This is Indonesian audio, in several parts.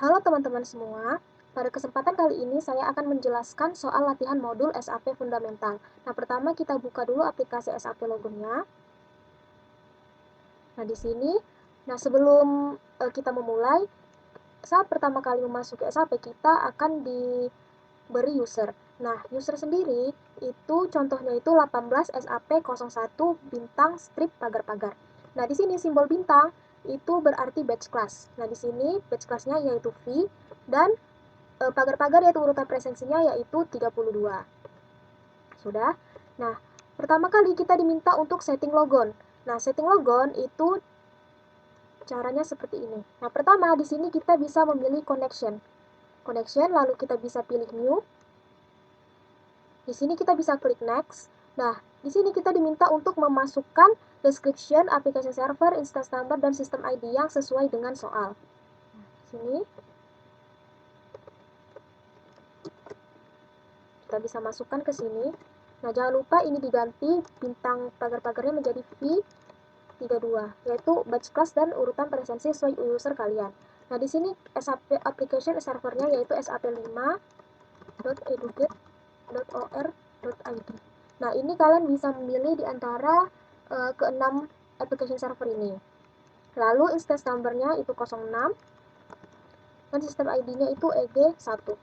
Halo teman-teman semua, pada kesempatan kali ini saya akan menjelaskan soal latihan modul SAP Fundamental. Nah, pertama kita buka dulu aplikasi SAP Logonnya. Nah, di sini, sebelum kita memulai, saat pertama kali memasuki SAP, kita akan diberi user. Nah, user sendiri itu contohnya itu 18 SAP 01 bintang strip pagar-pagar. Nah, di sini simbol bintang itu berarti batch class. Nah, di sini batch class-nya yaitu V dan pagar-pagar yaitu urutan presensinya yaitu 32. Sudah? Nah, pertama kali kita diminta untuk setting logon. Nah, setting logon itu caranya seperti ini. Nah, pertama di sini kita bisa memilih connection. Connection, lalu kita bisa pilih new. Di sini kita bisa klik next. Nah, di sini kita diminta untuk memasukkan description, application server, instance number, dan system ID yang sesuai dengan soal. Nah, di sini kita bisa masukkan ke sini. Nah, jangan lupa ini diganti bintang pagar-pagarnya menjadi V32, yaitu batch class dan urutan presensi sesuai user kalian. Nah, di sini SAP application servernya yaitu sap5.educate.or.id. Nah, ini kalian bisa memilih di antara ke-6 application server ini. Lalu instance number-nya itu 06 dan sistem ID-nya itu EG1.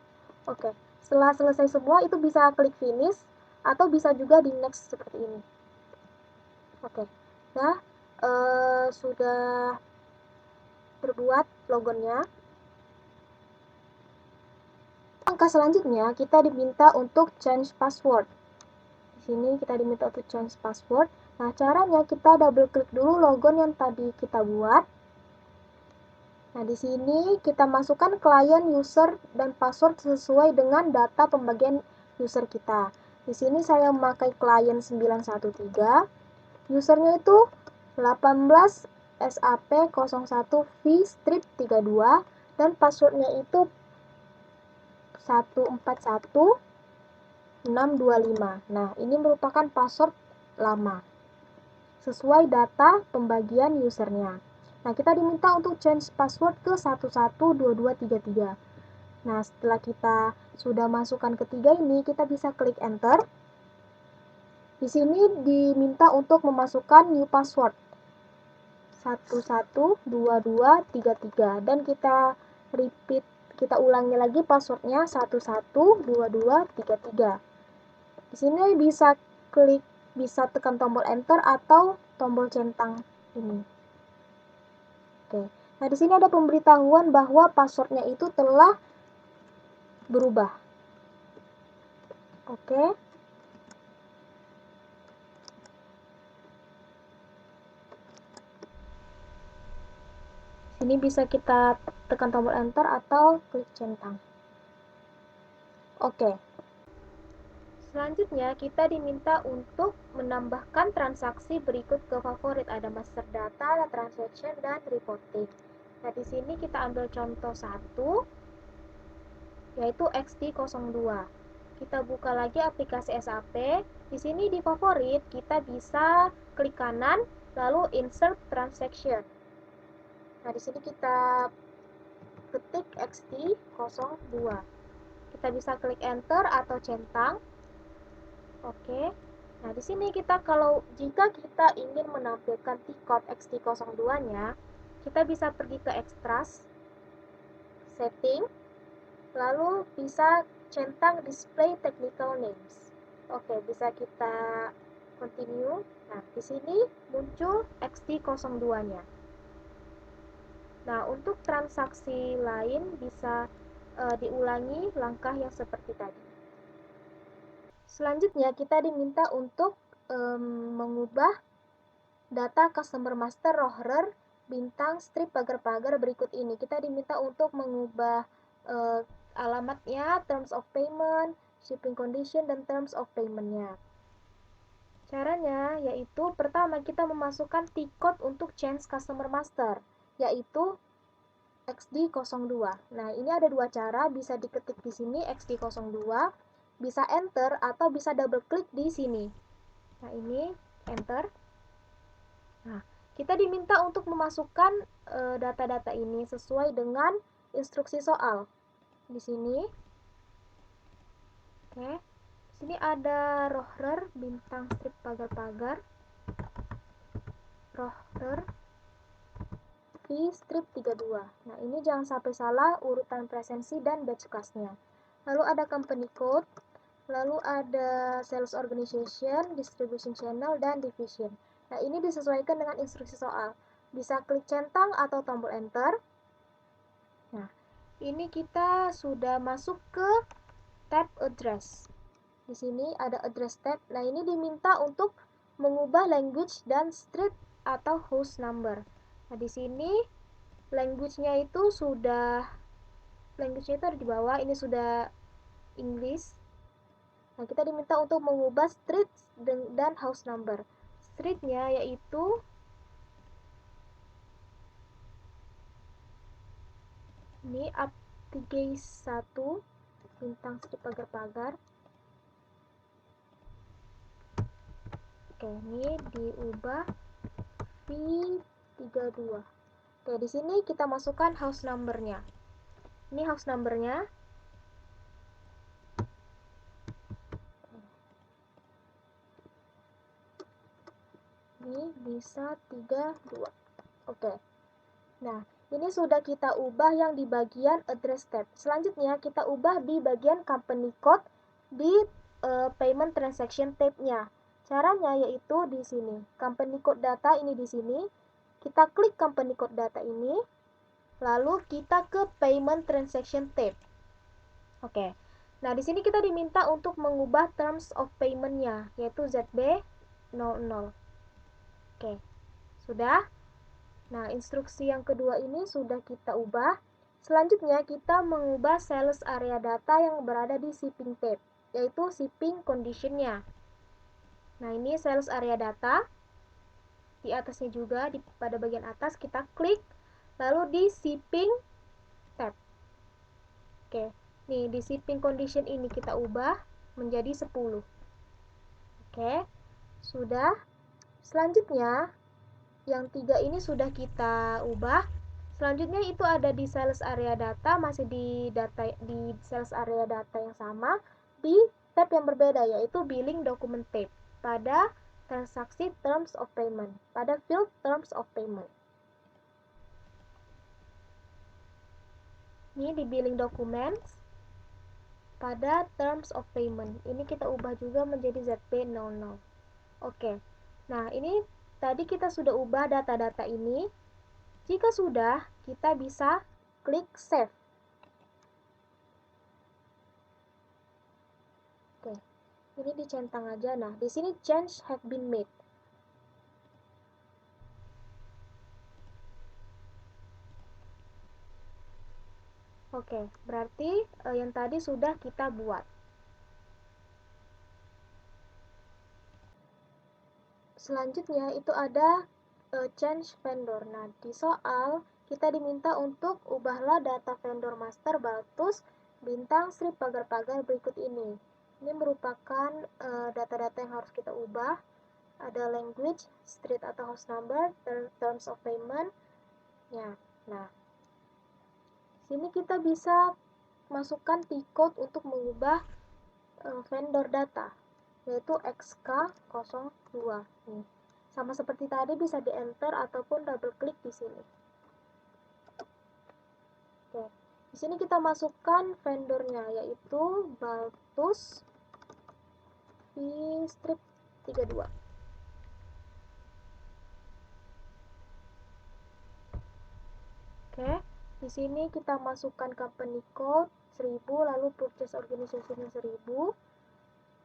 Oke. Setelah selesai semua itu bisa klik finish atau bisa juga di next seperti ini. Oke. Nah, sudah terbuat logonnya. Langkah selanjutnya kita diminta untuk change password. Di sini kita diminta untuk change password. Nah, caranya kita double klik dulu logon yang tadi kita buat. Nah, di sini kita masukkan klien, user, dan password sesuai dengan data pembagian user kita. Di sini saya memakai klien 913, usernya itu 18 SAP01V strip 32, dan passwordnya itu 141625. Nah, ini merupakan password lama sesuai data pembagian usernya. Nah, kita diminta untuk change password ke 112233. Nah, setelah kita sudah masukkan ketiga ini, kita bisa klik enter. Di sini diminta untuk memasukkan new password 112233 dan kita repeat, kita ulangi lagi passwordnya 112233. Di sini bisa tekan tombol enter atau tombol centang ini. Oke. Nah, di sini ada pemberitahuan bahwa passwordnya itu telah berubah. Oke. Sini bisa kita tekan tombol enter atau klik centang. Oke. Selanjutnya kita diminta untuk menambahkan transaksi berikut ke favorit. Ada master data, transaction, dan reporting. Nah, di sini kita ambil contoh 1 yaitu XT02. Kita buka lagi aplikasi SAP. Di sini di favorit kita bisa klik kanan lalu insert transaction. Nah, di sini kita ketik XT02. Kita bisa klik enter atau centang. Oke. Nah, di sini jika kita ingin menampilkan T-code XT02-nya, kita bisa pergi ke extras, setting, lalu bisa centang display technical names. Oke, bisa kita continue. Nah, di sini muncul XT02-nya. Nah, untuk transaksi lain bisa diulangi langkah yang seperti tadi. Selanjutnya, kita diminta untuk mengubah data customer master rohrer bintang strip pagar-pagar berikut ini. Kita diminta untuk mengubah alamatnya, terms of payment, shipping condition, dan terms of payment-nya. Caranya yaitu pertama kita memasukkan T-code untuk change customer master, yaitu XD02. Nah, ini ada dua cara, bisa diketik di sini XD02, bisa enter atau bisa double klik di sini. Nah, ini enter. Nah, kita diminta untuk memasukkan data-data ini sesuai dengan instruksi soal. Di sini. Oke. Di sini ada Rohrer bintang strip pagar-pagar. Rohrer V strip 32. Nah, ini jangan sampai salah urutan presensi dan batch class-nya. Lalu ada company code, lalu ada sales organization, distribution channel, dan division. Nah, ini disesuaikan dengan instruksi soal. Bisa klik centang atau tombol enter. Nah, ini kita sudah masuk ke tab address. Di sini ada address tab. Nah, ini diminta untuk mengubah language dan street atau house number. Nah, di sini language-nya itu ada di bawah. Ini sudah English. Nah, kita diminta untuk mengubah street dan house number. Street-nya yaitu ini up 31 bintang strip pagar-pagar. Oke, ini diubah V32. Oke, di sini kita masukkan house number-nya. Ini house number-nya. Ini bisa 32. Oke. Nah, ini sudah kita ubah yang di bagian address tab. Selanjutnya kita ubah di bagian company code di payment transaction tab-nya. Caranya yaitu di sini. Company code data ini di sini. Kita klik company code data ini. Lalu kita ke payment transaction tab. Oke. Nah, di sini kita diminta untuk mengubah terms of payment-nya yaitu ZB00. Oke. Sudah? Nah, instruksi yang kedua ini sudah kita ubah. Selanjutnya, kita mengubah sales area data yang berada di shipping tab, yaitu shipping condition-nya. Nah, ini sales area data. Di atasnya juga, pada bagian atas, kita klik. Lalu di shipping tab. Oke, nih di shipping condition ini kita ubah menjadi 10. Oke, sudah. Selanjutnya, yang 3 ini sudah kita ubah. Selanjutnya itu ada di sales area data, masih di sales area data yang sama, di tab yang berbeda yaitu billing document tab pada transaksi terms of payment, pada field terms of payment. Ini di billing documents pada terms of payment. Ini kita ubah juga menjadi ZB00. Oke. Nah, ini tadi kita sudah ubah data-data ini. Jika sudah, kita bisa klik save. Oke, ini dicentang aja. Nah, di sini change have been made. Oke, berarti yang tadi sudah kita buat. Selanjutnya itu ada change vendor. Nah, di soal kita diminta untuk ubahlah data vendor master Baltus bintang strip pagar-pagar berikut ini. Ini merupakan data-data yang harus kita ubah. Ada language, street atau house number, terms of payment. Ya, nah, sini kita bisa masukkan T-code untuk mengubah vendor data, yaitu XK02. Nih. Sama seperti tadi bisa di enter ataupun double klik di sini. Oke. Di sini kita masukkan vendornya yaitu Baltus V-strip 32. Oke. Di sini kita masukkan company code 1000 lalu purchase organization-nya 1000.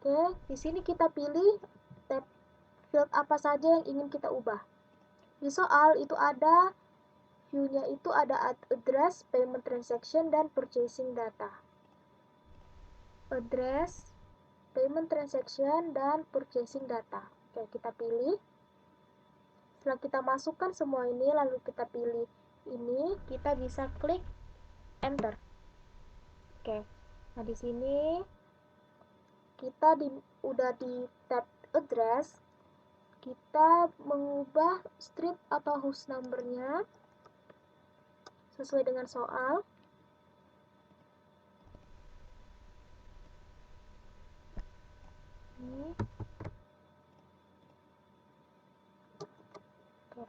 Oke, di sini kita pilih tab field apa saja yang ingin kita ubah. Di soal itu ada view-nya itu ada address, payment transaction, dan purchasing data. Address, payment transaction, dan purchasing data. Oke, kita pilih. Setelah kita masukkan semua ini, lalu kita pilih ini, kita bisa klik enter. Oke, nah di sini kita udah di tab address, kita mengubah street atau house number-nya sesuai dengan soal. ini. Oke.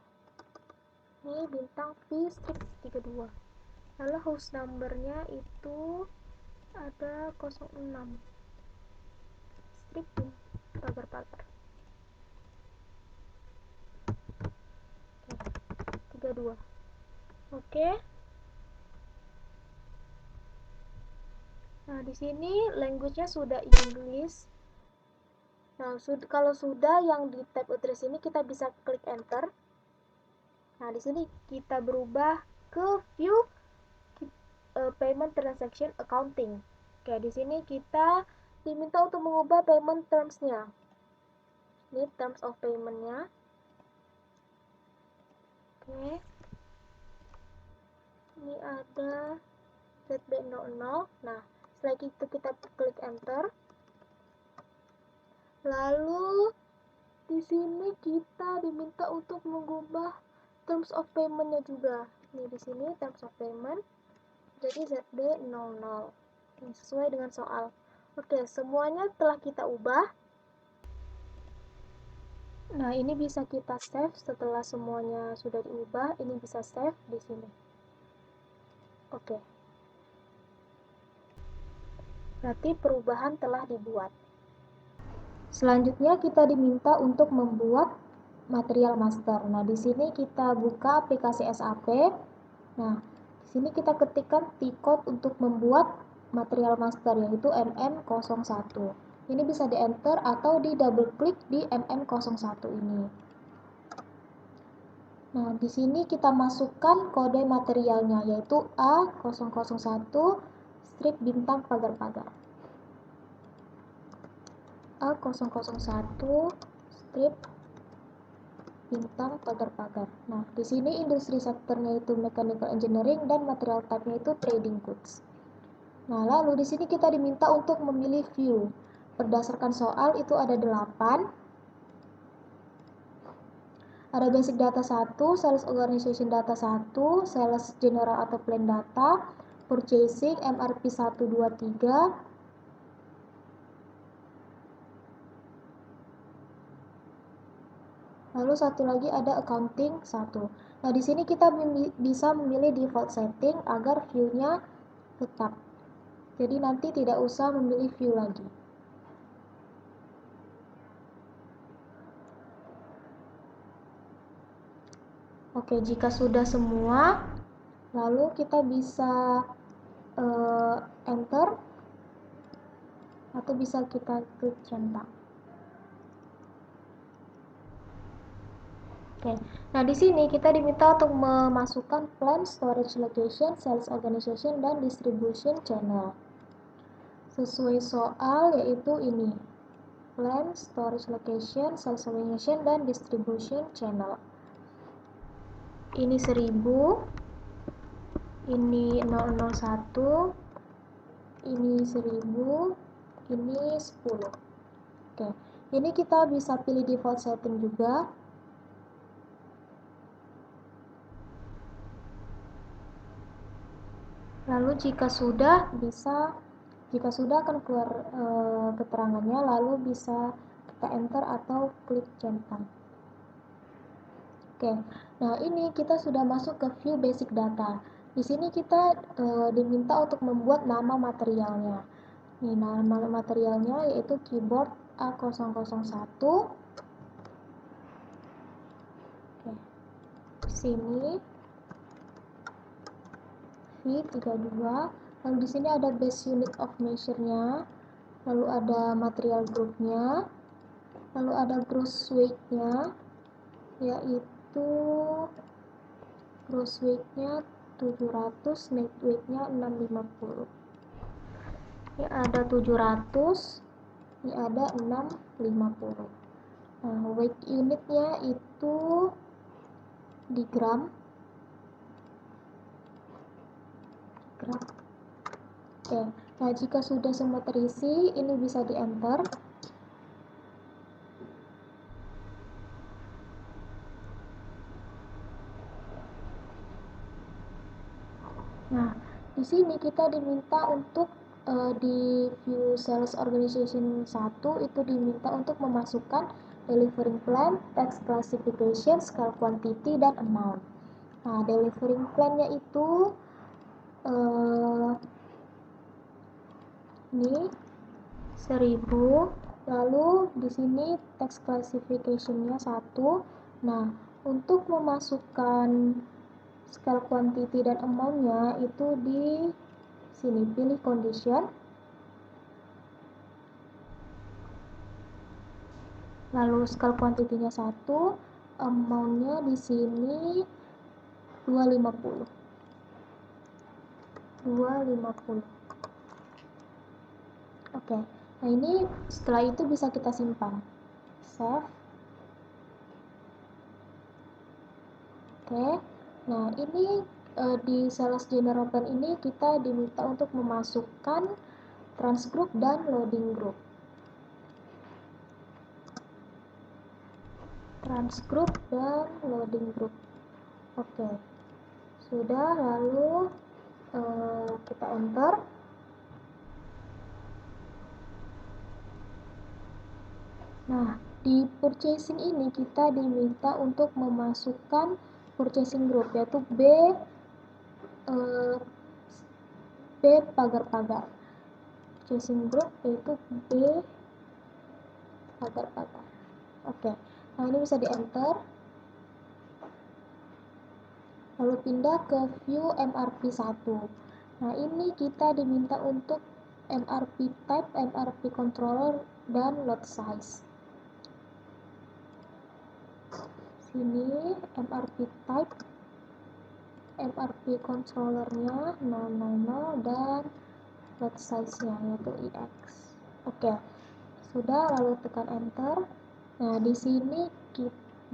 Ini bintang V strip 32. Lalu house numbernya itu ada 06. Strip pagar-pagar. Oke. 32. Oke. Nah, di sini language-nya sudah English. Nah, kalau sudah yang di tab address ini kita bisa klik enter. Nah, di sini kita berubah ke view payment transaction accounting. Oke, di sini kita diminta untuk mengubah payment terms-nya. Ini terms of payment-nya. Oke. Ini ada ZB00. Nah, setelah itu kita klik enter. Lalu di sini kita diminta untuk mengubah terms of payment-nya juga. Ini di sini terms of payment. Jadi ZB00. Ini sesuai dengan soal. Oke, semuanya telah kita ubah. Nah, ini bisa kita save setelah semuanya sudah diubah. Ini bisa save di sini. Oke. Berarti perubahan telah dibuat. Selanjutnya kita diminta untuk membuat material master. Nah, di sini kita buka aplikasi SAP. Nah, di sini kita ketikkan T-code untuk membuat material master, yaitu MM01. Ini bisa di-enter atau di double klik di MM01 ini. Nah, di sini kita masukkan kode materialnya, yaitu A001 strip bintang pagar-pagar. A001 strip bintang pagar-pagar. Nah, di sini industri sektornya itu mechanical engineering dan material type-nya itu trading goods. Nah, lalu di sini kita diminta untuk memilih view. Berdasarkan soal itu ada 8. Ada basic data 1, sales organization data 1, sales general atau plan data, purchasing, MRP 1, 2, 3, lalu satu lagi ada accounting 1. Nah, di sini kita bisa memilih default setting agar view-nya tetap. Jadi nanti tidak usah memilih view lagi. Oke, jika sudah semua, lalu kita bisa enter atau bisa kita klik centang. Oke, nah di sini kita diminta untuk memasukkan plan, storage location, sales organization, dan distribution channel. Sesuai soal yaitu ini, plan, storage location, sales organization, dan distribution channel. Ini 1000, ini 001, ini 1000, ini 10. Oke, ini kita bisa pilih default setting juga. Lalu jika sudah akan keluar keterangannya, lalu bisa kita enter atau klik centang. Oke, nah ini kita sudah masuk ke view basic data. Di sini kita diminta untuk membuat nama materialnya. Ini nama materialnya yaitu keyboard A001. Oke, di sini V32. Lalu di sini ada base unit of measure-nya, lalu ada material group-nya, lalu ada gross weight-nya, yaitu gross weight-nya 700, net weight-nya 650. Ini ada 700, ini ada 650. Nah, weight unitnya itu di gram. Oke, nah jika sudah semua terisi, ini bisa di enter. Nah, di sini kita diminta untuk di view sales organization 1 itu diminta untuk memasukkan delivering plan, task classification, scale quantity, dan amount. Nah, delivering plan-nya itu ini 1000, lalu di sini task classification-nya 1. Nah, untuk memasukkan scale quantity dan amount-nya itu di sini pilih condition, lalu scale quantity-nya 1, amount-nya di sini 250. Oke, nah ini setelah itu bisa kita simpan, save. Oke, nah ini di sales general plan ini kita diminta untuk memasukkan transgroup dan loading group. Transgroup dan loading group. Oke, sudah, lalu kita enter. Nah, di purchasing ini kita diminta untuk memasukkan purchasing group, yaitu B pagar-pagar. Purchasing group yaitu B pagar-pagar. Oke, nah ini bisa di enter. Lalu pindah ke view MRP 1. Nah, ini kita diminta untuk MRP type, MRP controller, dan lot size. Sini MRP type, MRP controllernya 000 dan lot size-nya yaitu EX. Oke, sudah, lalu tekan enter. Nah, di sini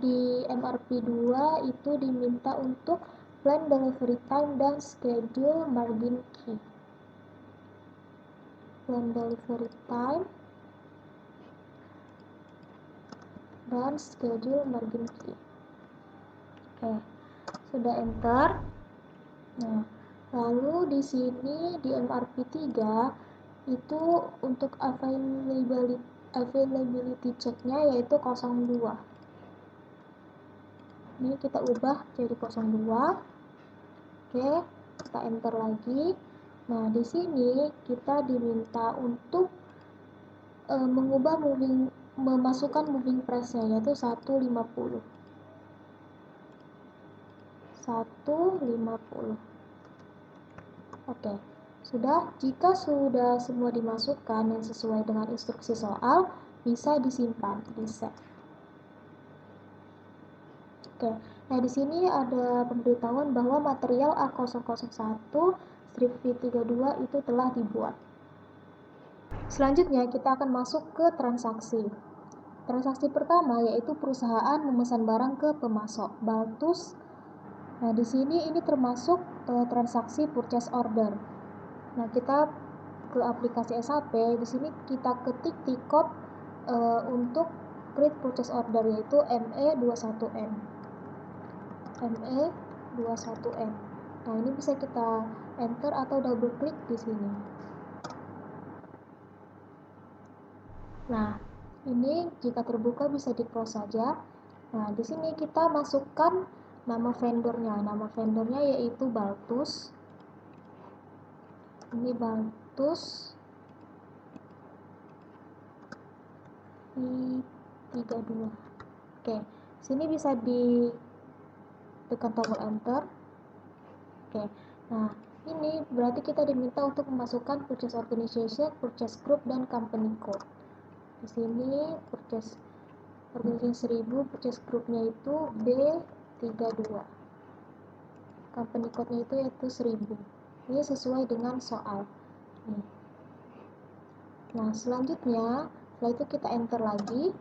di MRP 2 itu diminta untuk plan delivery time dan schedule margin key. Plan delivery time dan schedule margin key. Oke, sudah enter. Nah, lalu di sini di MRP 3 itu untuk availability check-nya yaitu 02. Ini kita ubah jadi 02. Oke, kita enter lagi. Nah, di sini kita diminta untuk memasukkan moving price-nya yaitu 150. Oke, sudah. Jika sudah semua dimasukkan yang sesuai dengan instruksi soal, bisa disimpan di save. Oke, nah di sini ada pemberitahuan bahwa material A001 strip V32 itu telah dibuat. Selanjutnya kita akan masuk ke transaksi. Transaksi pertama yaitu perusahaan memesan barang ke pemasok, Baltus. Nah, di sini ini termasuk transaksi purchase order. Nah, kita ke aplikasi SAP, di sini kita ketik T-code untuk create purchase order yaitu ME21M. ME21M. Nah, ini bisa kita enter atau double klik di sini. Nah, ini jika terbuka bisa di close saja. Nah, di sini kita masukkan nama vendornya. Nama vendornya yaitu Baltus. Ini Baltus V32. Oke, sini bisa ditekan tombol enter. Oke, nah ini berarti kita diminta untuk memasukkan purchase organization, purchase group, dan company code. Di sini purchase organization 1000, purchase groupnya itu B32, company code-nya itu yaitu 1000. Ini sesuai dengan soal. Nah, selanjutnya setelah itu kita enter lagi.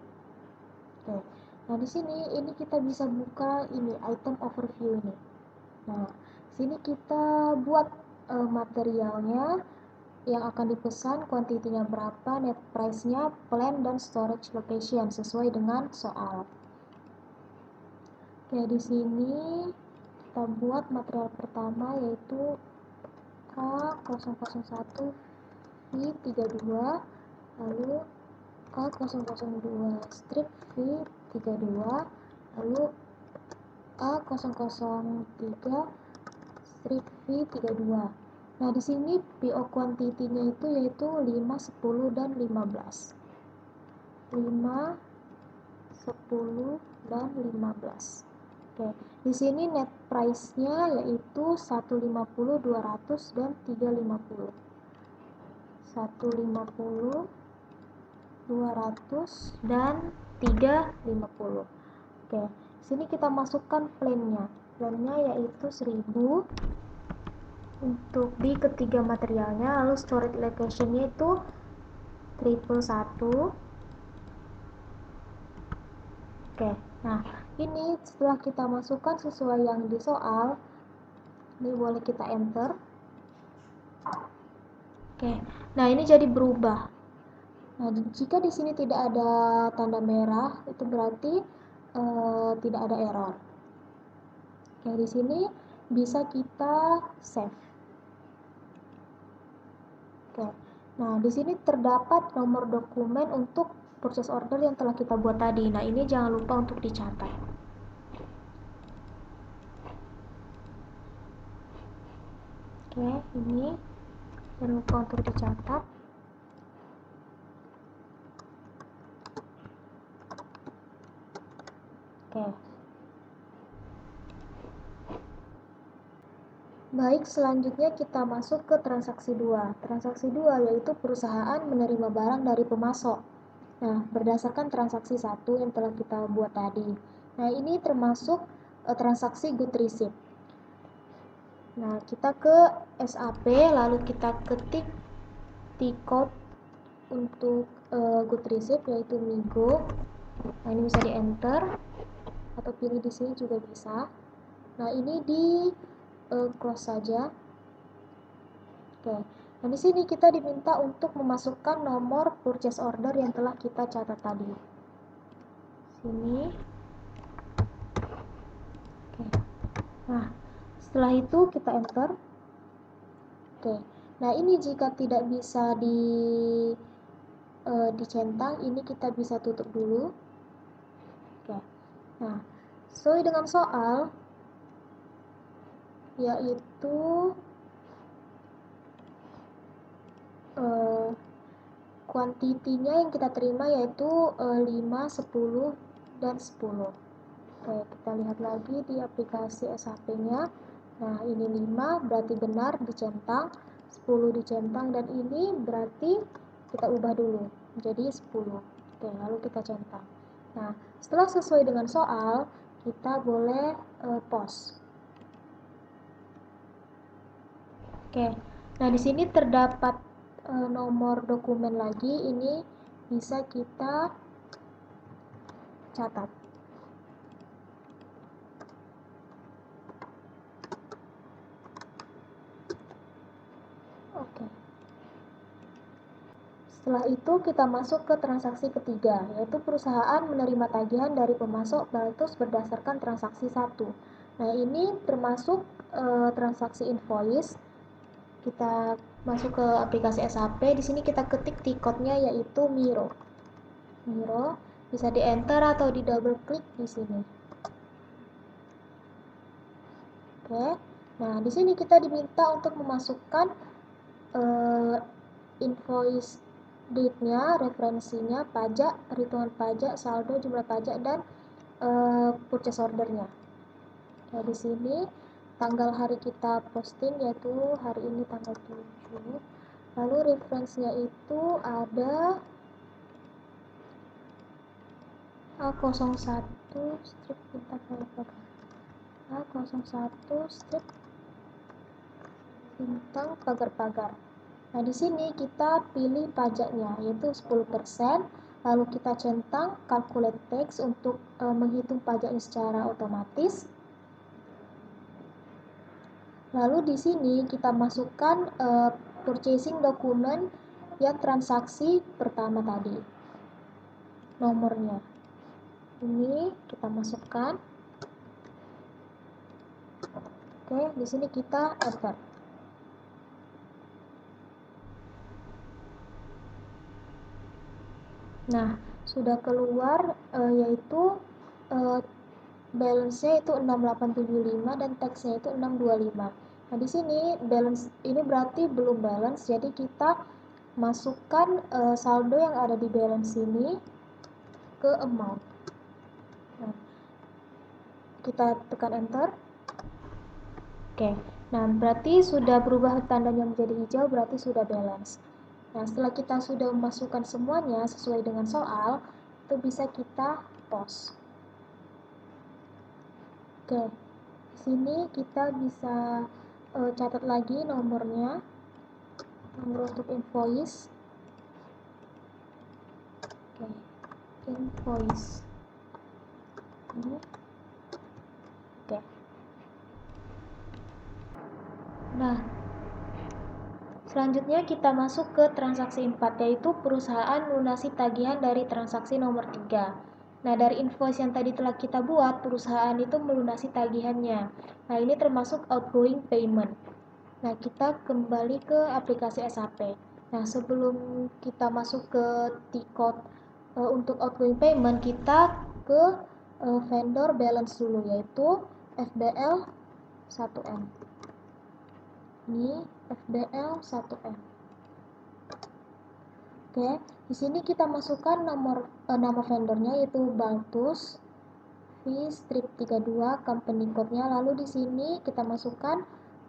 Oke. Nah, di sini ini kita bisa buka ini item overview ini. Nah, sini kita buat materialnya yang akan dipesan, kuantitinya berapa, net price-nya, plan, dan storage location sesuai dengan soal. Oke, di sini kita buat material pertama yaitu A001 fee 32, lalu A002 strip fee 32, lalu A003 strip fee 32. Nah, di sini PO quantity-nya itu yaitu 5, 10, dan 15. 5, 10, dan 15. Oke, di sini net price-nya yaitu 150, 200, dan 350. 150, 200, dan 350. Oke, sini kita masukkan plan-nya. Plan-nya yaitu 1000 untuk di ketiga materialnya, lalu storage location-nya itu 111. Oke, nah ini setelah kita masukkan sesuai yang di soal, ini boleh kita enter. Oke, nah ini jadi berubah. Nah, jika di sini tidak ada tanda merah, itu berarti tidak ada error. Oke, di sini bisa kita save. Oke, nah di sini terdapat nomor dokumen untuk purchase order yang telah kita buat tadi. Nah, ini jangan lupa untuk dicatat. Oke, ini jangan lupa untuk dicatat. Oke. Baik, selanjutnya kita masuk ke transaksi 2. Transaksi 2 yaitu perusahaan menerima barang dari pemasok. Nah, berdasarkan transaksi 1 yang telah kita buat tadi. Nah, ini termasuk transaksi good receipt. Nah, kita ke SAP, lalu kita ketik T-code untuk good receipt yaitu MIGO. Nah, ini bisa di enter atau pilih di sini juga bisa. Nah, ini di close saja. Oke. Nah, di sini kita diminta untuk memasukkan nomor purchase order yang telah kita catat tadi. Sini. Oke. Nah, setelah itu kita enter. Oke. Nah, ini jika tidak bisa dicentang, ini kita bisa tutup dulu. Oke. Nah, sesuai dengan soal, yaitu kuantitinya yang kita terima yaitu 5, 10, dan 10. Oke, kita lihat lagi di aplikasi SAP-nya. Nah, ini 5 berarti benar dicentang, 10 dicentang, dan ini berarti kita ubah dulu menjadi 10. Oke, lalu kita centang. Nah, setelah sesuai dengan soal, kita boleh pause. Oke, nah di sini terdapat nomor dokumen lagi, ini bisa kita catat. Oke. Setelah itu kita masuk ke transaksi ketiga, yaitu perusahaan menerima tagihan dari pemasok Baltus berdasarkan transaksi 1. Nah, ini termasuk transaksi invoice. Kita masuk ke aplikasi SAP, di sini kita ketik T-code-nya yaitu MIRO. MIRO bisa di enter atau di double klik di sini. Oke. Nah, di sini kita diminta untuk memasukkan invoice date-nya, referensinya, pajak, perhitungan pajak, saldo, jumlah pajak, dan purchase order-nya. Nah, di sini tanggal hari kita posting yaitu hari ini tanggal 7. Lalu referensinya itu ada A01 strip A01 strip bintang pagar-pagar. Nah, di sini kita pilih pajaknya yaitu 10%, lalu kita centang calculate tax untuk menghitung pajaknya secara otomatis. Lalu di sini kita masukkan purchasing dokumen yang transaksi pertama tadi. Nomornya. Ini kita masukkan. Oke, di sini kita enter. Nah, sudah keluar yaitu balance-nya itu 6875 dan tax-nya itu 625. Nah, di sini balance ini berarti belum balance, jadi kita masukkan saldo yang ada di balance ini ke amount. Nah, kita tekan enter. Oke. Nah, berarti sudah berubah tandanya menjadi hijau, berarti sudah balance. Nah, setelah kita sudah memasukkan semuanya sesuai dengan soal, itu bisa kita pause. Oke, di sini kita bisa catat lagi nomor untuk invoice. Oke, invoice. Ini. Oke. Nah, selanjutnya kita masuk ke transaksi 4, yaitu perusahaan lunasi tagihan dari transaksi nomor 3. Nah, dari invoice yang tadi telah kita buat, perusahaan itu melunasi tagihannya. Nah, ini termasuk outgoing payment. Nah, kita kembali ke aplikasi SAP. Nah, sebelum kita masuk ke T-code untuk outgoing payment, kita ke vendor balance dulu, yaitu FBL 1M. Ini FBL 1M. Oke, di sini kita masukkan nama vendornya yaitu Baltus V-32 company code-nya. Lalu di sini kita masukkan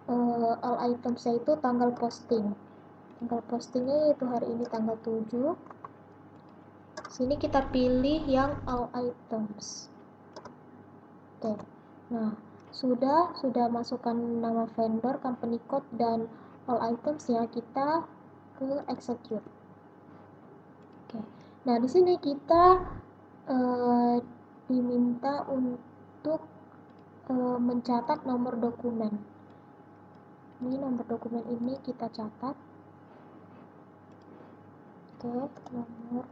all items yaitu tanggal posting. Tanggal postingnya yaitu hari ini tanggal 7. Sini kita pilih yang all items. Oke. Nah, sudah masukkan nama vendor, company code dan all items ya, kita ke execute. Oke. Nah, di sini kita diminta untuk mencatat nomor dokumen. Ini nomor dokumen ini kita catat. Oke, nomornya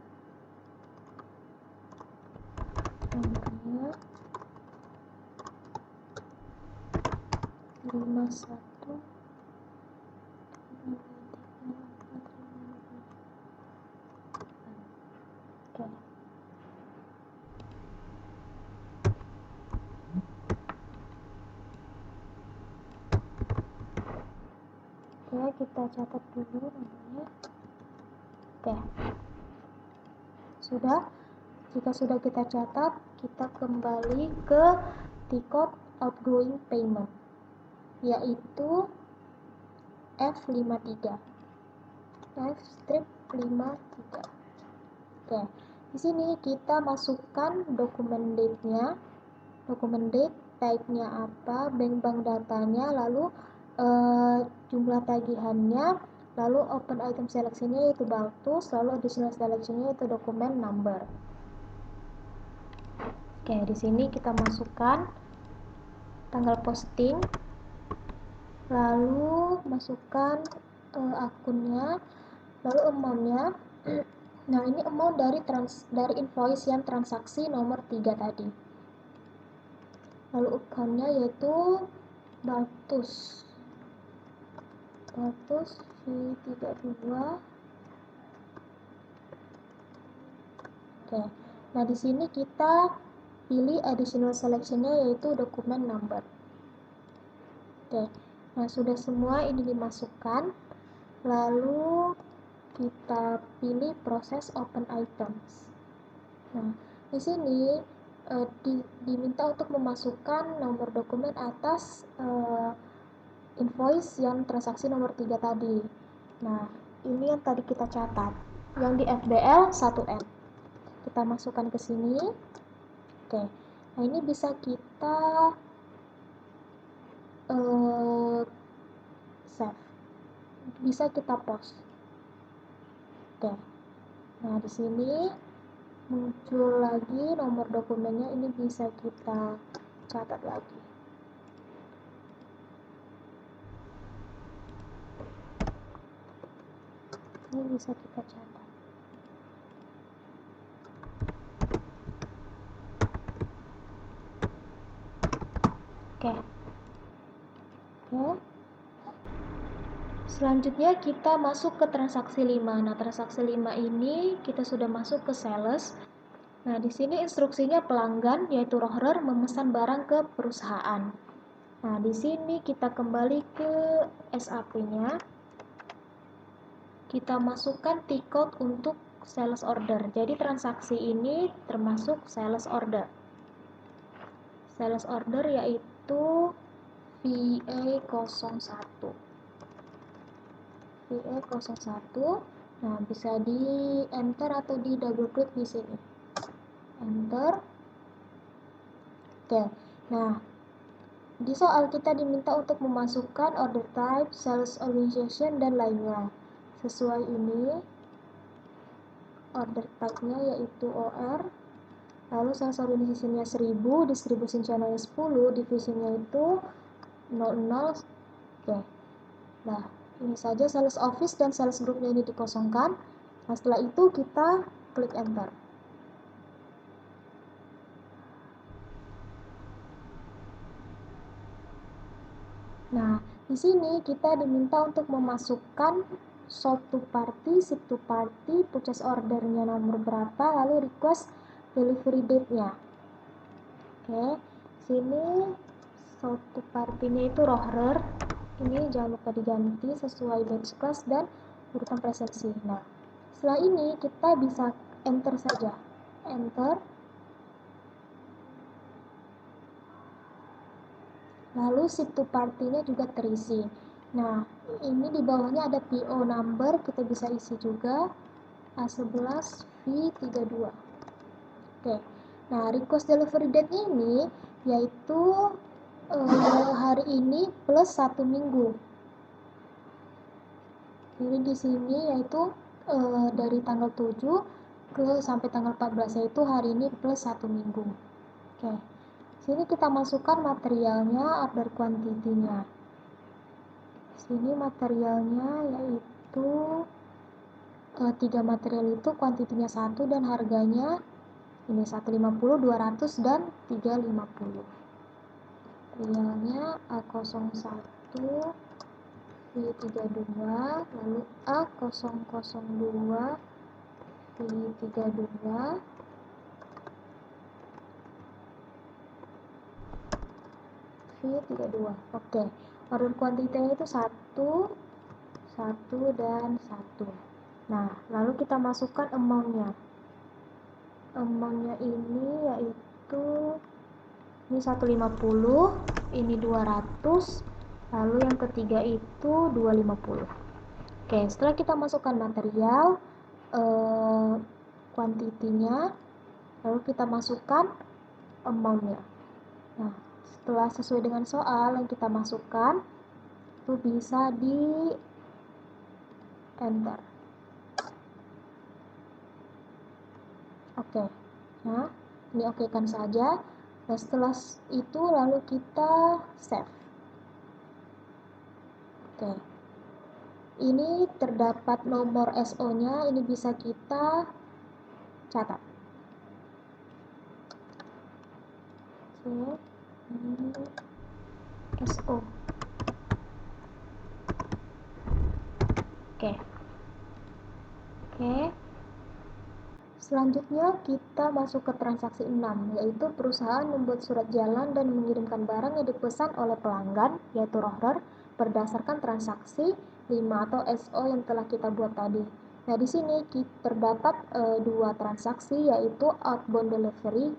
51. Oke. Oke, kita catat dulu namanya. Oke. Jika sudah kita catat, kita kembali ke T-code outgoing payment, yaitu F53. F-53. Oke. Di sini kita masukkan dokumen date-nya. Dokumen date, type-nya apa, bank datanya, lalu jumlah tagihannya, lalu open item selection-nya yaitu Baltus, lalu additional selection-nya yaitu dokumen number. Oke, di sini kita masukkan tanggal posting, lalu masukkan akunnya, lalu amount-nya. Nah, ini amount dari invoice yang transaksi nomor 3 tadi. Lalu account-nya yaitu Baltus V32. Oke. Nah, di sini kita pilih additional selection-nya yaitu dokumen number. Oke. Nah, sudah semua ini dimasukkan. Lalu kita pilih proses open items. Nah, di sini diminta untuk memasukkan nomor dokumen atas invoice yang transaksi nomor 3 tadi. Nah, ini yang tadi kita catat, yang di FBL 1M. Kita masukkan ke sini. Oke. Nah, ini bisa kita save. Bisa kita pause. Oke. Nah, di sini muncul lagi nomor dokumennya, ini bisa kita catat lagi. Ini bisa kita catat. Oke. Selanjutnya kita masuk ke transaksi 5. Nah, transaksi 5 ini kita sudah masuk ke sales. Nah, di sini instruksinya pelanggan yaitu Rohrer memesan barang ke perusahaan. Nah, di sini kita kembali ke SAP-nya. Kita masukkan T-code untuk sales order. Jadi transaksi ini termasuk sales order. Sales order yaitu VA01. VA01. Nah, bisa di enter atau di double klik di sini. Enter. Oke. Nah, di soal kita diminta untuk memasukkan order type, sales organization, dan lainnya. Sesuai ini, order type-nya yaitu OR, lalu sales organization-nya 1000, distribution channel-nya 10, divisinya itu 00. Oke. Nah, ini saja sales office dan sales group-nya ini dikosongkan. Nah, setelah itu kita klik enter. Nah, di sini kita diminta untuk memasukkan sold to party, ship to party, purchase order-nya nomor berapa, lalu request delivery date-nya. Oke, sini sold to party-nya itu Rohrer. Ini jangan lupa diganti sesuai batch class dan urutan presensi. Nah, setelah ini kita bisa enter saja. Enter. Lalu ship to party-nya juga terisi. Nah, ini di bawahnya ada PO number, kita bisa isi juga A11 V32. Oke. Nah, request delivery date ini yaitu hari ini plus 1 minggu. Jadi di sini yaitu dari tanggal 7 sampai tanggal 14, yaitu hari ini plus 1 minggu. Oke. Sini kita masukkan materialnya, order quantity-nya. Sini materialnya yaitu 3 material itu kuantitinya 1 dan harganya ini 150, 200 dan 350. Materialnya A01 V32, lalu A002 V32, V32. Oke. Order kuantitinya itu 1, 1 dan 1. Nah, lalu kita masukkan amount-nya. Amount-nya ini yaitu ini 150, ini 200, lalu yang ketiga itu 250. Oke, setelah kita masukkan material, kuantitinya, lalu kita masukkan amount-nya. Nah, setelah sesuai dengan soal yang kita masukkan, itu bisa di enter. Oke. Nah, ini okekan saja. Nah, setelah itu lalu kita save. Oke. Ini terdapat nomor SO-nya, ini bisa kita catat. SO. Oke. Selanjutnya kita masuk ke transaksi 6, yaitu perusahaan membuat surat jalan dan mengirimkan barang yang dipesan oleh pelanggan, yaitu Rohrer, berdasarkan transaksi 5 atau SO yang telah kita buat tadi. Nah, di sini terdapat 2 transaksi, yaitu outbound delivery,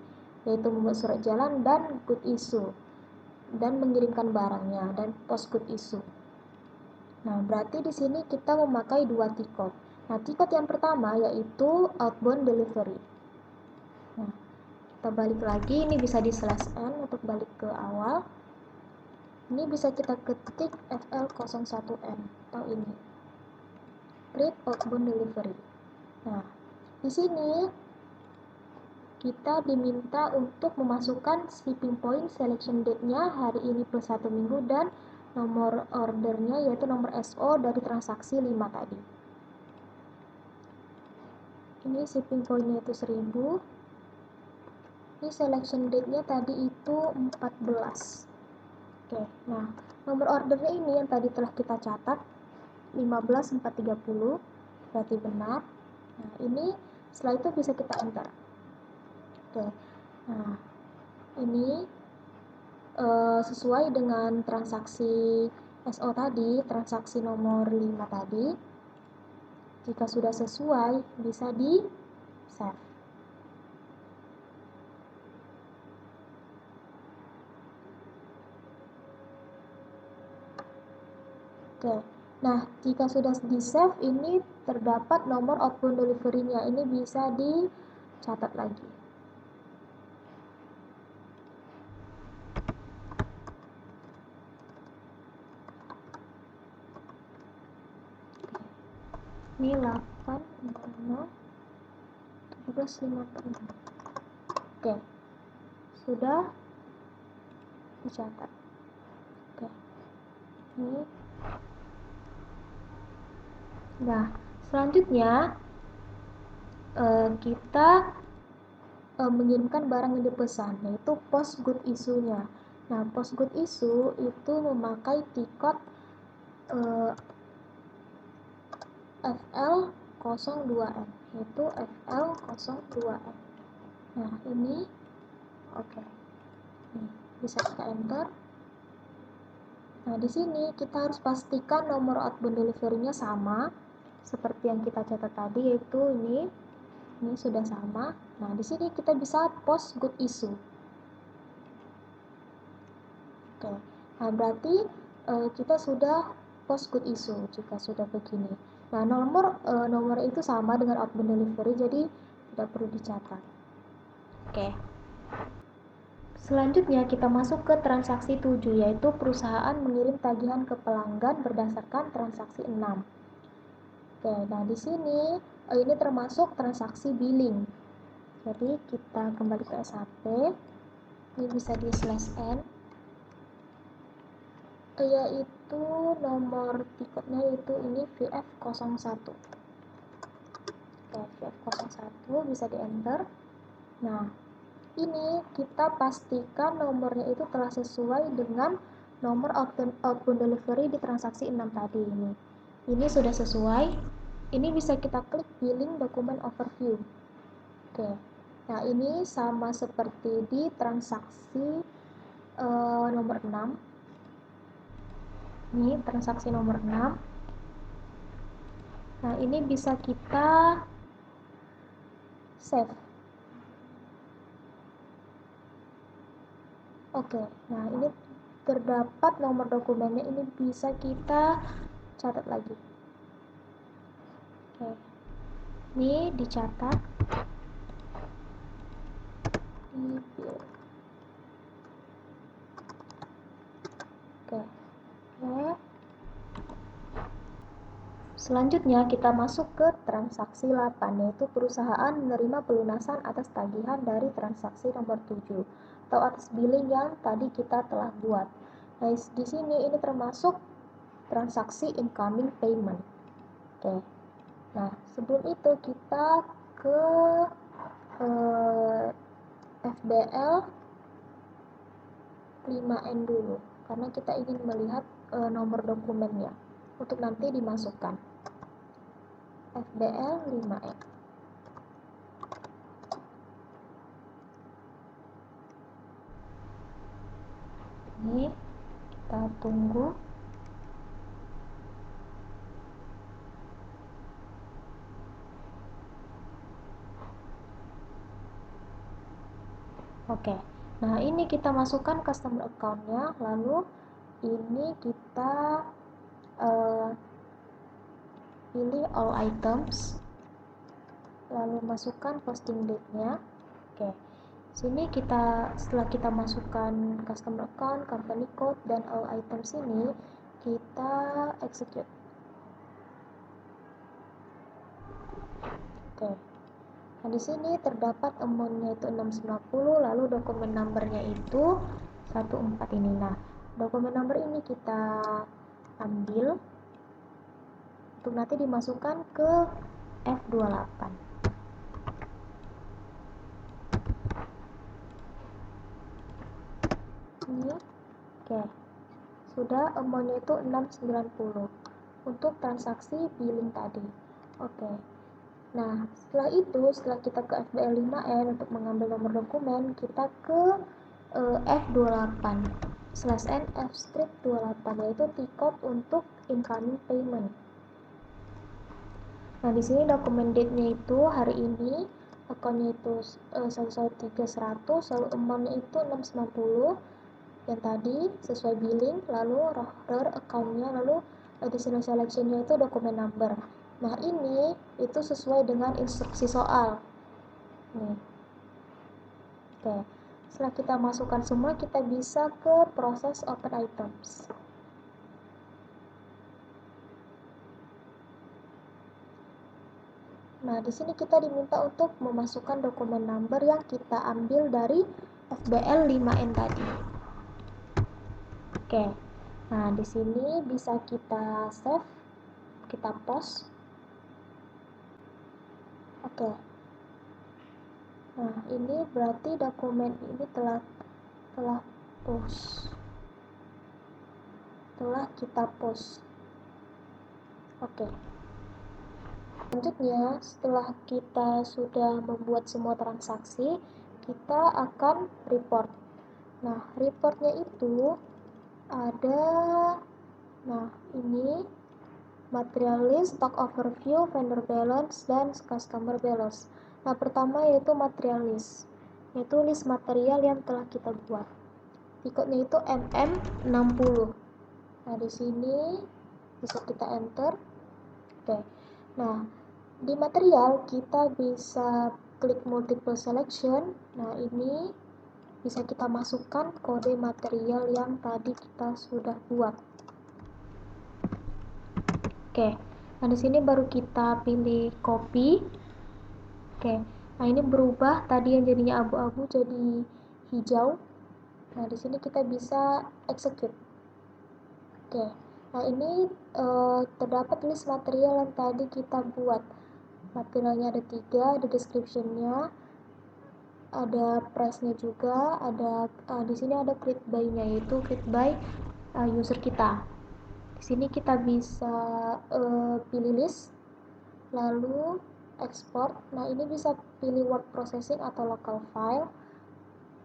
yaitu membuat surat jalan, dan good issue, dan mengirimkan barangnya, dan post good issue. Nah, berarti di sini kita memakai 2 T-code. Nah, T-code yang pertama yaitu outbound delivery. Nah, kita balik lagi, ini bisa di /n untuk balik ke awal. Ini bisa kita ketik FL01N atau ini. Create outbound delivery. Nah, di sini kita diminta untuk memasukkan shipping point selection date-nya hari ini plus 1 minggu dan nomor ordernya yaitu nomor SO dari transaksi 5 tadi. Ini shipping point-nya itu 1000. Ini selection date-nya tadi itu 14. Oke, nah nomor ordernya ini yang tadi telah kita catat. 15.430, berarti benar. Nah, ini setelah itu bisa kita enter. Oke. Nah, ini sesuai dengan transaksi SO tadi, transaksi nomor 5 tadi. Jika sudah sesuai, bisa di save. Oke. Nah, jika sudah di save, ini terdapat nomor outbound delivery-nya. Ini bisa dicatat lagi. Ini 8.00.17.56. Oke. Sudah dicatat. Oke. Ini. Nah, selanjutnya kita mengirimkan barang yang dipesan, yaitu post good issue-nya. Nah, post good issue itu memakai tikot FL02M, yaitu FL02M. Nah, ini oke. Bisa kita enter. Nah, di sini kita harus pastikan nomor outbound delivery-nya sama seperti yang kita catat tadi, yaitu ini sudah sama. Nah, di sini kita bisa post good issue. Oke. Nah, berarti kita sudah post good issue jika sudah begini. Nah, nomor itu sama dengan outbound delivery, jadi tidak perlu dicatat. Oke. Selanjutnya kita masuk ke transaksi 7, yaitu perusahaan mengirim tagihan ke pelanggan berdasarkan transaksi 6. Oke, nah di sini ini termasuk transaksi billing. Jadi kita kembali ke SAP. Ini bisa di /n, yaitu nomor tiketnya yaitu ini VF01. Oke, VF01 bisa di enter. Nah, ini kita pastikan nomornya itu telah sesuai dengan nomor outbound delivery di transaksi 6 tadi ini. Ini sudah sesuai. Ini bisa kita klik billing dokumen overview. Oke. Nah, ini sama seperti di transaksi nomor 6. Ini transaksi nomor 6. Nah, ini bisa kita save. Oke, nah ini terdapat nomor dokumennya, ini bisa kita catat lagi. Oke, ini dicatat. Oke. Selanjutnya kita masuk ke transaksi 8, yaitu perusahaan menerima pelunasan atas tagihan dari transaksi nomor 7 atau atas billing yang tadi kita telah buat. Nah, di sini ini termasuk transaksi incoming payment. Oke. Nah, sebelum itu kita ke FBL 5N dulu, karena kita ingin melihat nomor dokumennya untuk nanti dimasukkan. FBL 5N. Ini kita tunggu. Oke, nah ini kita masukkan customer account-nya, lalu ini kita pilih all items, lalu masukkan posting date-nya. Oke, sini setelah kita masukkan customer account, company code, dan all items ini, kita execute. Oke. Nah, di sini terdapat amount-nya itu 690, lalu dokumen number-nya itu 14 ini. Nah, dokumen number ini kita ambil untuk nanti dimasukkan ke F28. Ini, oke. Sudah amount-nya itu 690. untuk transaksi billing tadi. Oke. Nah, setelah kita ke FBL 5N untuk mengambil nomor dokumen, kita ke F28/N F-28, yaitu T-code untuk incoming payment. Nah, di sini dokumen date-nya itu hari ini, akunnya itu 11300, lalu amount-nya itu 690, yang tadi sesuai billing, lalu order account-nya, lalu additional selection-nya itu dokumen number. Nah, ini itu sesuai dengan instruksi soal. Nih. Oke. Setelah kita masukkan semua, kita bisa ke proses open items. Nah, di sini kita diminta untuk memasukkan dokumen number yang kita ambil dari FBL 5N tadi. Oke. Nah, di sini bisa kita save, kita post. Oke. Nah, ini berarti dokumen ini telah kita post. Oke. Selanjutnya, setelah kita sudah membuat semua transaksi, kita akan report. Nah, reportnya itu ada, nah ini material list, stock overview, vendor balance, dan customer balance. Nah, pertama yaitu material list, yaitu list material yang telah kita buat. T-code-nya itu MM60. Nah, di sini bisa kita enter. Oke. Nah, di material kita bisa klik multiple selection. Nah, ini bisa kita masukkan kode material yang tadi kita sudah buat. Oke. Nah, di sini baru kita pilih copy. Oke. Nah, ini berubah, tadi yang jadinya abu-abu jadi hijau. Nah, di sini kita bisa execute. Oke. Nah, ini terdapat list material yang tadi kita buat. Materialnya ada 3, ada description-nya, ada price-nya juga, ada di sini ada create by-nya, yaitu create by user kita. Di sini kita bisa pilih list, lalu export. Nah, ini bisa pilih word processing atau local file.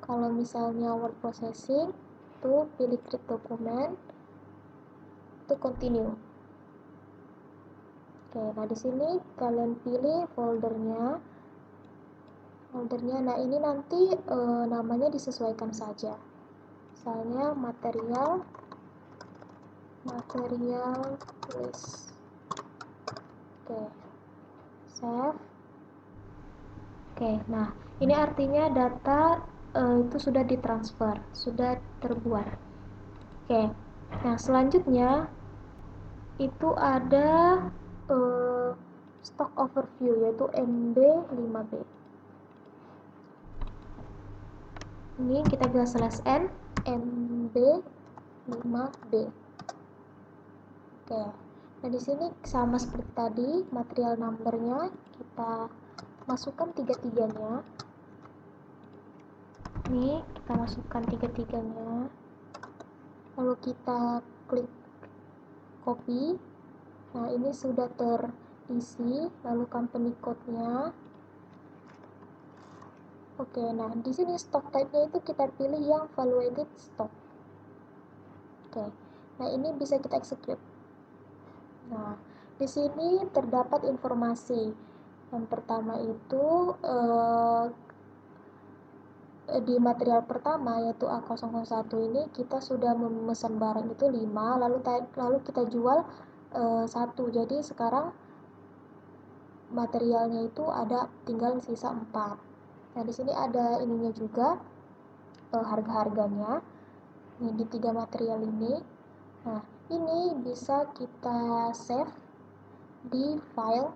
Kalau misalnya word processing, itu pilih create document, itu continue. Oke, nah di sini kalian pilih foldernya. Nah ini nanti namanya disesuaikan saja. Misalnya material list. Oke, save. Oke, nah ini artinya data itu sudah ditransfer, sudah terbuat. Oke, nah selanjutnya itu ada stock overview, yaitu MB5B. Ini kita bisa /n MB5B. Oke. Nah, di sini sama seperti tadi, material numbernya kita masukkan tiga-tiganya. Ini kita masukkan tiga-tiganya. Lalu kita klik copy. Nah, ini sudah terisi, lalu company code-nya. Oke, nah di sini stock type-nya itu kita pilih yang valuated stock. Oke. Nah, ini bisa kita execute. Nah, di sini terdapat informasi. Yang pertama itu di material pertama yaitu A001 ini kita sudah memesan barang itu 5, lalu kita jual 1. Jadi sekarang materialnya itu ada tinggal sisa 4. Nah, di sini ada ininya juga harga-harganya. Ini di 3 material ini. Nah, ini bisa kita save di file.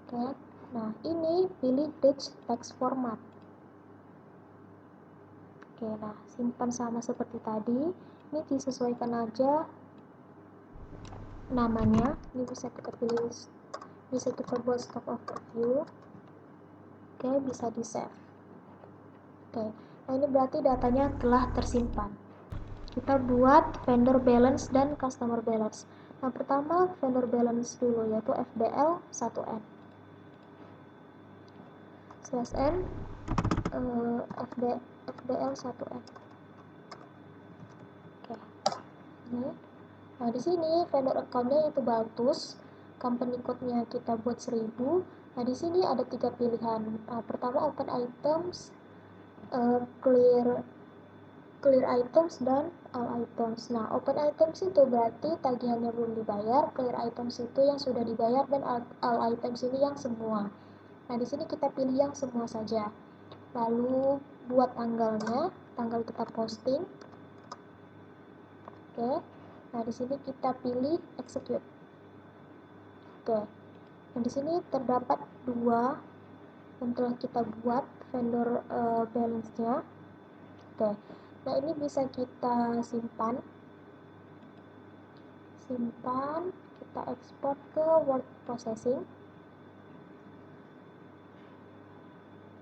Oke. Nah, ini pilih rich text format. Oke, nah simpan sama seperti tadi. Ini disesuaikan aja namanya. Ini bisa kita pilih, bisa kita buat stock overview. Oke, bisa di save. Oke, nah ini berarti datanya telah tersimpan. kita buat vendor balance dan customer balance. Nah, pertama vendor balance dulu, yaitu FBL 1N. /n FBL 1N. Oke. Ini. Nah, di sini vendor account-nya yaitu Baltus. Company code-nya kita buat 1000. Nah, di sini ada 3 pilihan. Nah, pertama open items, clear items, dan all items. Nah, open items itu berarti tagihannya belum dibayar, clear items itu yang sudah dibayar, dan all items ini yang semua. Nah, di sini kita pilih yang semua saja. Lalu buat tanggalnya, tanggal kita posting. Oke. Nah, di sini kita pilih execute. Oke. Nah, di sini terdapat 2 yang telah kita buat vendor balance-nya. Oke. Nah, ini bisa kita simpan, kita ekspor ke word processing,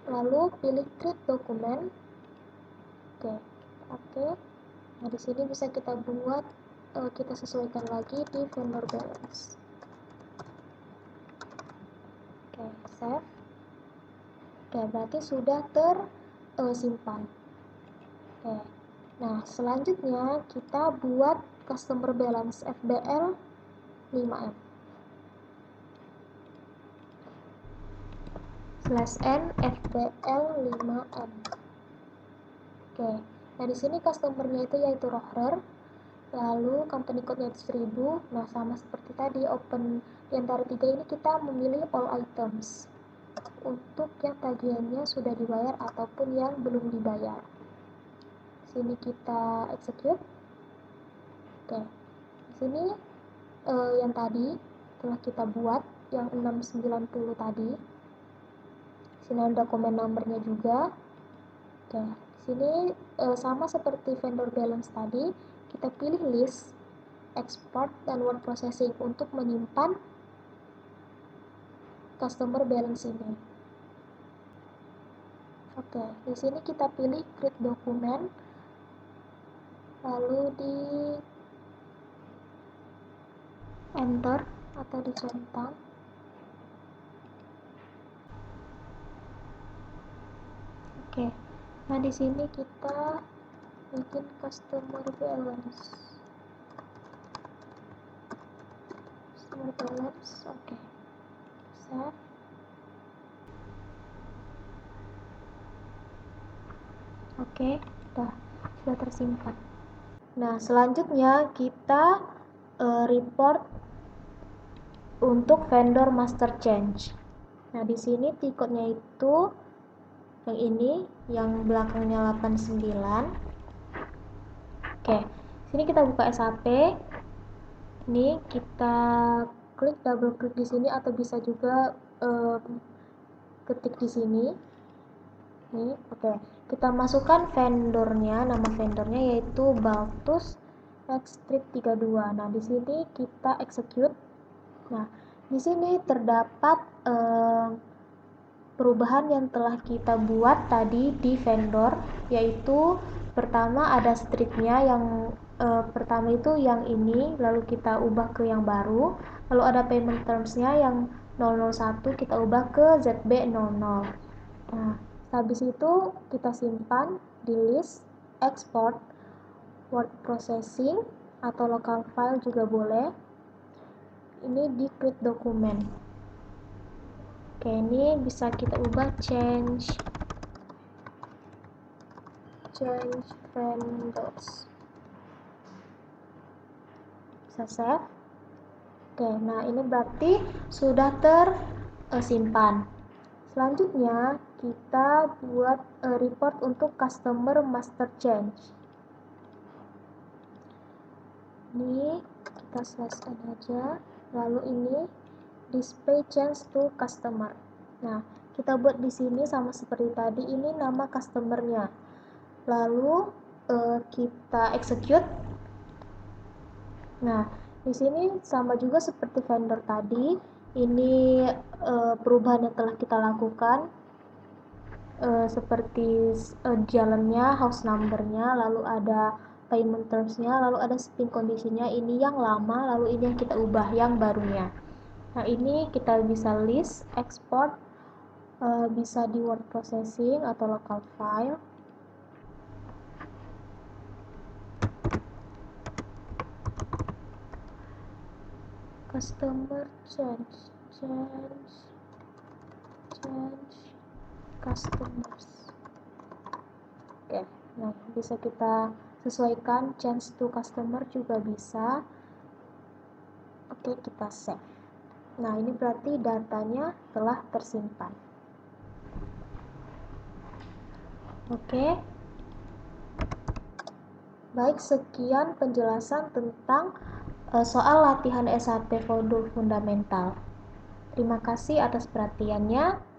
lalu pilih create document. Oke. Nah, di sini bisa kita buat, kita sesuaikan lagi di vendor balance. Oke, save. Oke, berarti sudah tersimpan. Oke. Nah, selanjutnya kita buat customer balance FBL 5M. /n FBL 5M. Oke. Nah, di sini customernya itu yaitu Rohrer. Lalu company code-nya itu 1000. Nah, sama seperti tadi, open di antara 3 ini kita memilih all items untuk yang tagihannya sudah dibayar ataupun yang belum dibayar. Sini kita execute. Oke. Di sini yang tadi telah kita buat, yang 690 tadi. Sini ada dokumen numbernya juga. Oke. Di sini sama seperti vendor balance tadi, kita pilih list, export, dan word processing untuk menyimpan customer balance ini. Oke, di sini kita pilih create document, lalu di enter atau dicentang. Oke, nah di sini kita bikin customer balance. Oke. Save. Oke, sudah tersimpan. Nah, selanjutnya kita report untuk vendor master change. Nah, di sini tiketnya itu yang ini, yang belakangnya 89. Oke, sini kita buka SAP. Ini kita double klik di sini, atau bisa juga ketik di sini. Nih, oke. Kita masukkan vendornya, nama vendornya yaitu Baltus Xtrip 32. Nah, di sini kita execute. Nah, di sini terdapat perubahan yang telah kita buat tadi di vendor, yaitu pertama ada stripnya yang pertama itu yang ini, lalu kita ubah ke yang baru, lalu ada payment termsnya yang 001 kita ubah ke ZB00. Nah, habis itu kita simpan di list, export, word processing, atau local file juga boleh. Ini di create document. Oke, ini bisa kita ubah change vendors. Bisa save. Oke, nah ini berarti sudah tersimpan. Selanjutnya kita buat report untuk customer master change. Ini kita /n aja, lalu ini display change to customer. Nah, kita buat di sini sama seperti tadi, ini nama customernya. Lalu kita execute. Nah, di sini sama juga seperti vendor tadi. Ini perubahan yang telah kita lakukan, seperti jalannya, house numbernya, lalu ada payment terms-nya, lalu ada shipping condition-nya, ini yang lama, lalu ini yang kita ubah yang barunya. Nah, ini kita bisa list, export, bisa di word processing atau local file. Customer change customers. Oke, nah bisa kita sesuaikan, change to customer juga bisa. Oke, kita save. Nah, ini berarti datanya telah tersimpan. Oke. Baik, sekian penjelasan tentang soal latihan SAP Modul Fundamental. Terima kasih atas perhatiannya.